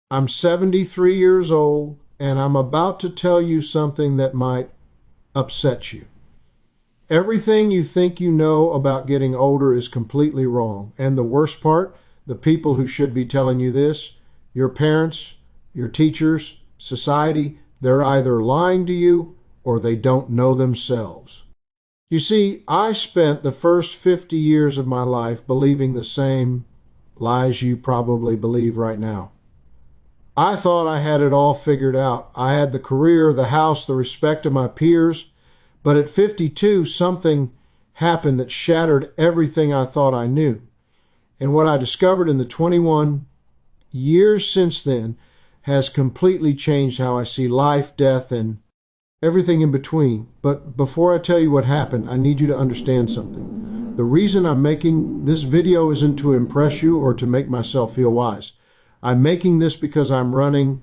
I'm 73 years old, and I'm about to tell you something that might upset you. Everything you think you know about getting older is completely wrong. And the worst part, the people who should be telling you this, your parents, your teachers, society, they're either lying to you or they don't know themselves. You see, I spent the first 50 years of my life believing the same lies you probably believe right now. I thought I had it all figured out. I had the career, the house, the respect of my peers. But at 52, something happened that shattered everything I thought I knew. And what I discovered in the 21 years since then has completely changed how I see life, death, and everything in between. But before I tell you what happened, I need you to understand something. The reason I'm making this video isn't to impress you or to make myself feel wise. I'm making this because I'm running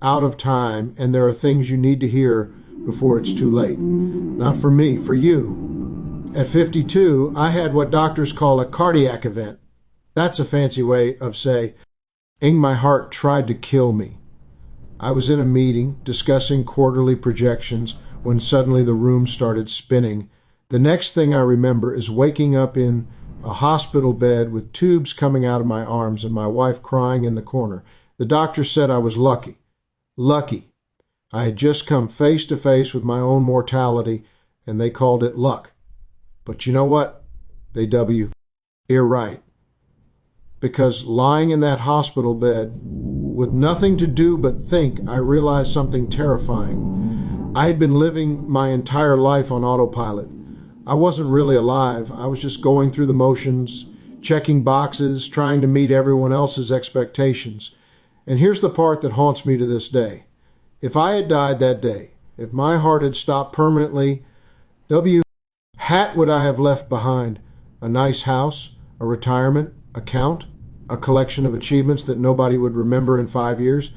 out of time and there are things you need to hear before it's too late. Not for me, for you. At 52, I had what doctors call a cardiac event. That's a fancy way of saying my heart tried to kill me. I was in a meeting discussing quarterly projections when suddenly the room started spinning. The next thing I remember is waking up in a hospital bed with tubes coming out of my arms and my wife crying in the corner. The doctor said I was lucky. Lucky. I had just come face to face with my own mortality, and they called it luck. But you know what? You're right. Because lying in that hospital bed with nothing to do but think, I realized something terrifying. I had been living my entire life on autopilot. I wasn't really alive. I was just going through the motions, checking boxes, trying to meet everyone else's expectations. And here's the part that haunts me to this day. If I had died that day, if my heart had stopped permanently, hat would I have left behind? A nice house, a retirement account, a collection of achievements that nobody would remember in 5 years?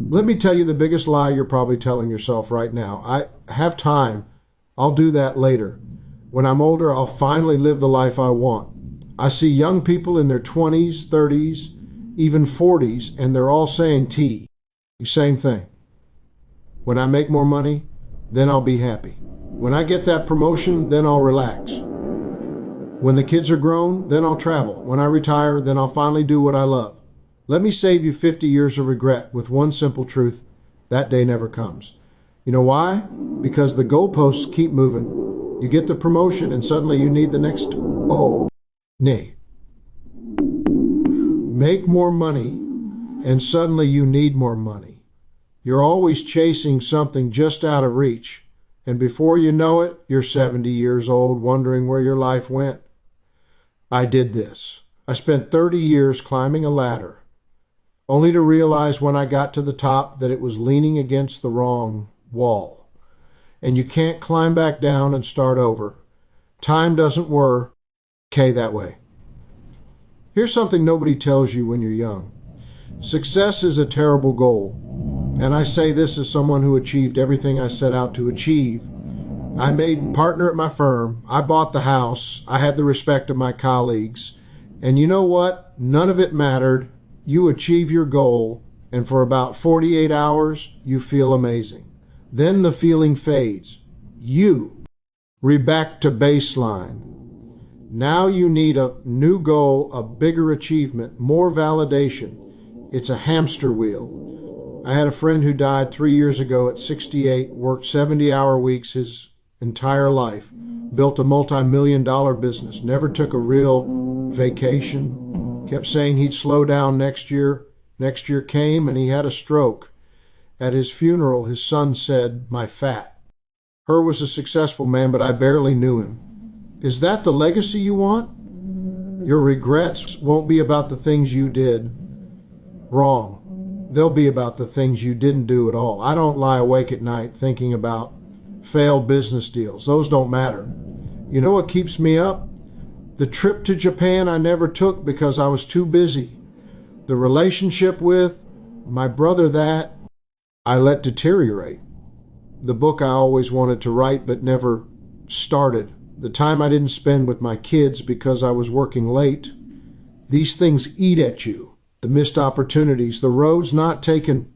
Let me tell you the biggest lie you're probably telling yourself right now. I have time. I'll do that later. When I'm older, I'll finally live the life I want. I see young people in their 20s, 30s, even 40s, and they're all saying the same thing. When I make more money, then I'll be happy. When I get that promotion, then I'll relax. When the kids are grown, then I'll travel. When I retire, then I'll finally do what I love. Let me save you 50 years of regret with one simple truth. That day never comes. You know why? Because the goalposts keep moving. You get the promotion and suddenly you need the next nay. Make more money and suddenly you need more money. You're always chasing something just out of reach. And before you know it, you're 70 years old wondering where your life went. I did this. I spent 30 years climbing a ladder, only to realize when I got to the top that it was leaning against the wrong wall. And you can't climb back down and start over. Time doesn't work that way. Here's something nobody tells you when you're young. Success is a terrible goal. And I say this as someone who achieved everything I set out to achieve. I made partner at my firm. I bought the house. I had the respect of my colleagues. And you know what? None of it mattered. You achieve your goal, and for about 48 hours, you feel amazing. Then the feeling fades. Back to baseline. Now you need a new goal, a bigger achievement, more validation. It's a hamster wheel. I had a friend who died 3 years ago at 68, worked 70-hour weeks his entire life, built a multi-million-dollar business, never took a real vacation, kept saying he'd slow down next year. Next year came and he had a stroke. At his funeral, his son said, "My fat." Her was a successful man, but I barely knew him. Is that the legacy you want? Your regrets won't be about the things you did wrong. They'll be about the things you didn't do at all. I don't lie awake at night thinking about failed business deals. Those don't matter. You know what keeps me up? The trip to Japan I never took because I was too busy. The relationship with my brother that I let deteriorate. The book I always wanted to write but never started. The time I didn't spend with my kids because I was working late. These things eat at you. the missed opportunities, the roads not taken,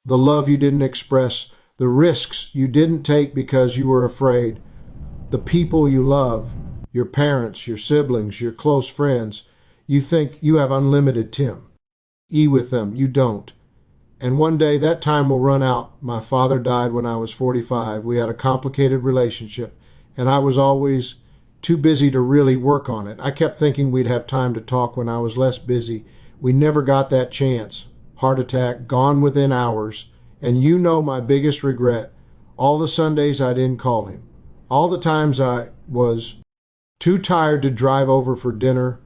the love you didn't express, the risks you didn't take because you were afraid, the people you love, your parents, your siblings, your close friends. You think you have unlimited Tim. With them, you don't. And one day that time will run out. My father died when I was 45. We had a complicated relationship, and I was always too busy to really work on it. I kept thinking we'd have time to talk when I was less busy. We never got that chance. Heart attack, gone within hours. And you know my biggest regret, all the Sundays I didn't call him. All the times I was too tired to drive over for dinner.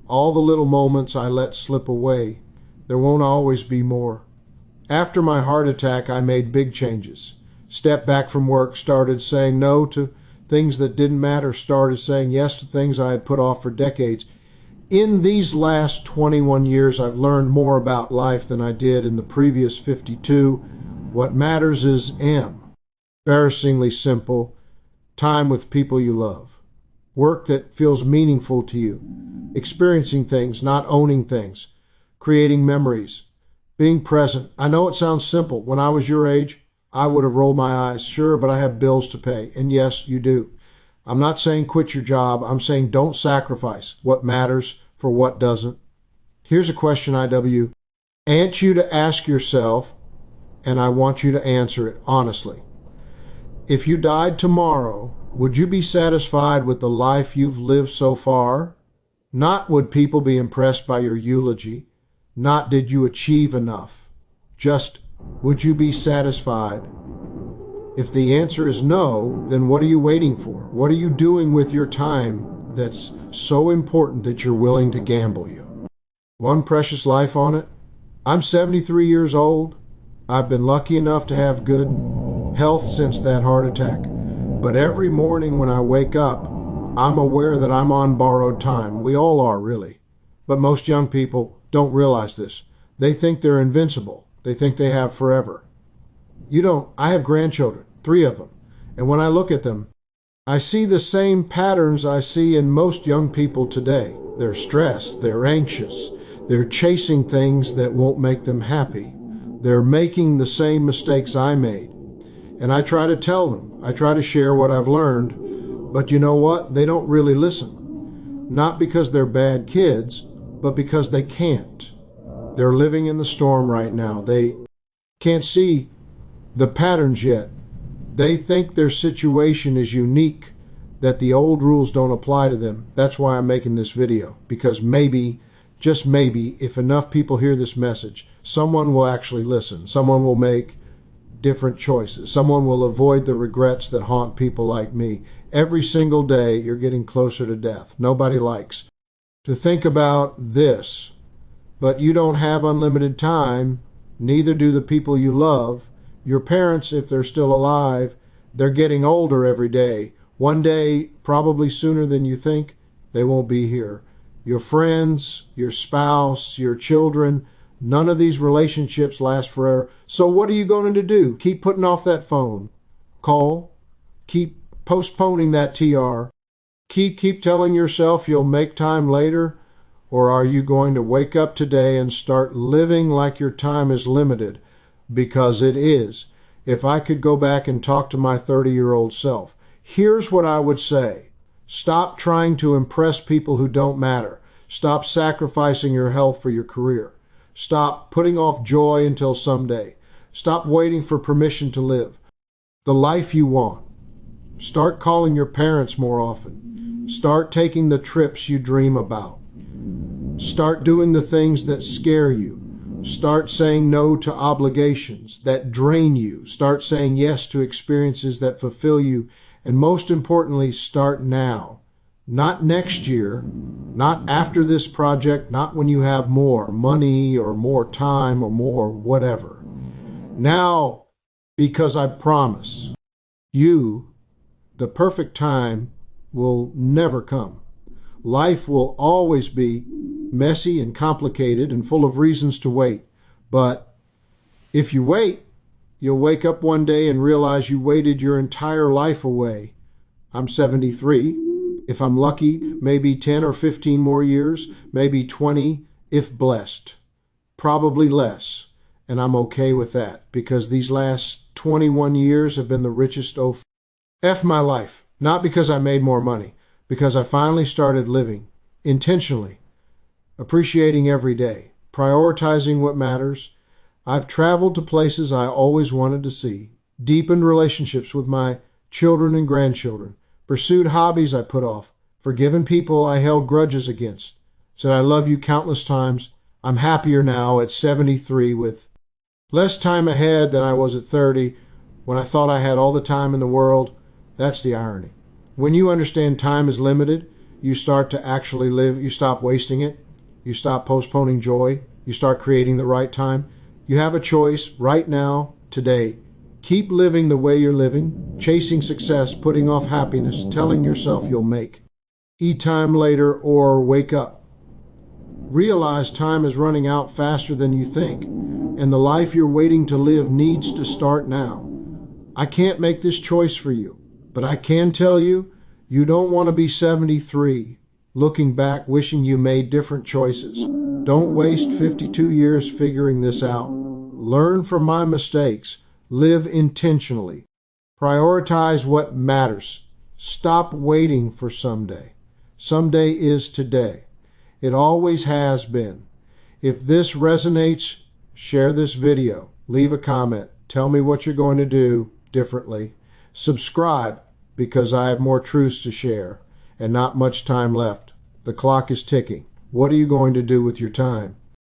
All the little moments I let slip away. There won't always be more. After my heart attack, I made big changes. Stepped back from work, started saying no to things that didn't matter, started saying yes to things I had put off for decades. In these last 21 years, I've learned more about life than I did in the previous 52. What matters is embarrassingly simple, time with people you love. Work that feels meaningful to you. Experiencing things, not owning things. Creating memories. Being present. I know it sounds simple. When I was your age, I would have rolled my eyes. Sure, but I have bills to pay. And yes, you do. I'm not saying quit your job. I'm saying don't sacrifice what matters for what doesn't. Here's a question I want you to ask yourself, and I want you to answer it honestly. If you died tomorrow, would you be satisfied with the life you've lived so far? Not would people be impressed by your eulogy. Not did you achieve enough. Just would you be satisfied? If the answer is no, then what are you waiting for? What are you doing with your time that's so important that you're willing to gamble you? One precious life on it? I'm 73 years old. I've been lucky enough to have good health since that heart attack. But every morning when I wake up, I'm aware that I'm on borrowed time. We all are, really. But most young people don't realize this. They think they're invincible. They think they have forever. You don't. I have grandchildren, 3 of them. And when I look at them, I see the same patterns I see in most young people today. They're stressed. They're anxious. They're chasing things that won't make them happy. They're making the same mistakes I made. And I try to tell them. I try to share what I've learned. But you know what? They don't really listen. Not because they're bad kids, but because they can't. They're living in the storm right now. They can't see the patterns yet. They think their situation is unique, that the old rules don't apply to them. That's why I'm making this video, because maybe, just maybe, if enough people hear this message, someone will actually listen. Someone will make different choices. Someone will avoid the regrets that haunt people like me. Every single day, you're getting closer to death. Nobody likes to think about this, but you don't have unlimited time. Neither do the people you love. Your parents, if they're still alive, they're getting older every day. One day, probably sooner than you think, they won't be here. Your friends, your spouse, your children, none of these relationships last forever. So what are you going to do? Keep putting off that phone call? Keep postponing that TR? Keep telling yourself you'll make time later? Or are you going to wake up today and start living like your time is limited? Because it is. If I could go back and talk to my 30-year-old self, here's what I would say. Stop trying to impress people who don't matter. Stop sacrificing your health for your career. Stop putting off joy until someday. Stop waiting for permission to live the life you want. Start calling your parents more often. Start taking the trips you dream about. Start doing the things that scare you. Start saying no to obligations that drain you. Start saying yes to experiences that fulfill you. And most importantly, start now. Not next year, not after this project, not when you have more money or more time or more whatever. Now, because I promise you, the perfect time will never come. Life will always be messy and complicated and full of reasons to wait. But if you wait, you'll wake up one day and realize you waited your entire life away. I'm 73. If I'm lucky, maybe 10 or 15 more years, maybe 20 if blessed. Probably less, and I'm okay with that, because these last 21 years have been the richest F my life. Not because I made more money, because I finally started living intentionally, appreciating every day, prioritizing what matters. I've traveled to places I always wanted to see, deepened relationships with my children and grandchildren, pursued hobbies I put off, forgiven people I held grudges against, said I love you countless times. I'm happier now at 73 with less time ahead than I was at 30 when I thought I had all the time in the world. That's the irony. When you understand time is limited, you start to actually live. You stop wasting it. You stop postponing joy. You start creating the right time. You have a choice right now, today. Keep living the way you're living, chasing success, putting off happiness, telling yourself you'll make. Eat time later or wake up. Realize time is running out faster than you think, and the life you're waiting to live needs to start now. I can't make this choice for you, but I can tell you, you don't want to be 73, looking back, wishing you made different choices. Don't waste 52 years figuring this out. Learn from my mistakes. Live intentionally. Prioritize what matters. Stop waiting for someday. Someday is today. It always has been. If this resonates, share this video. Leave a comment. Tell me what you're going to do differently. Subscribe, because I have more truths to share and not much time left. The clock is ticking. What are you going to do with your time?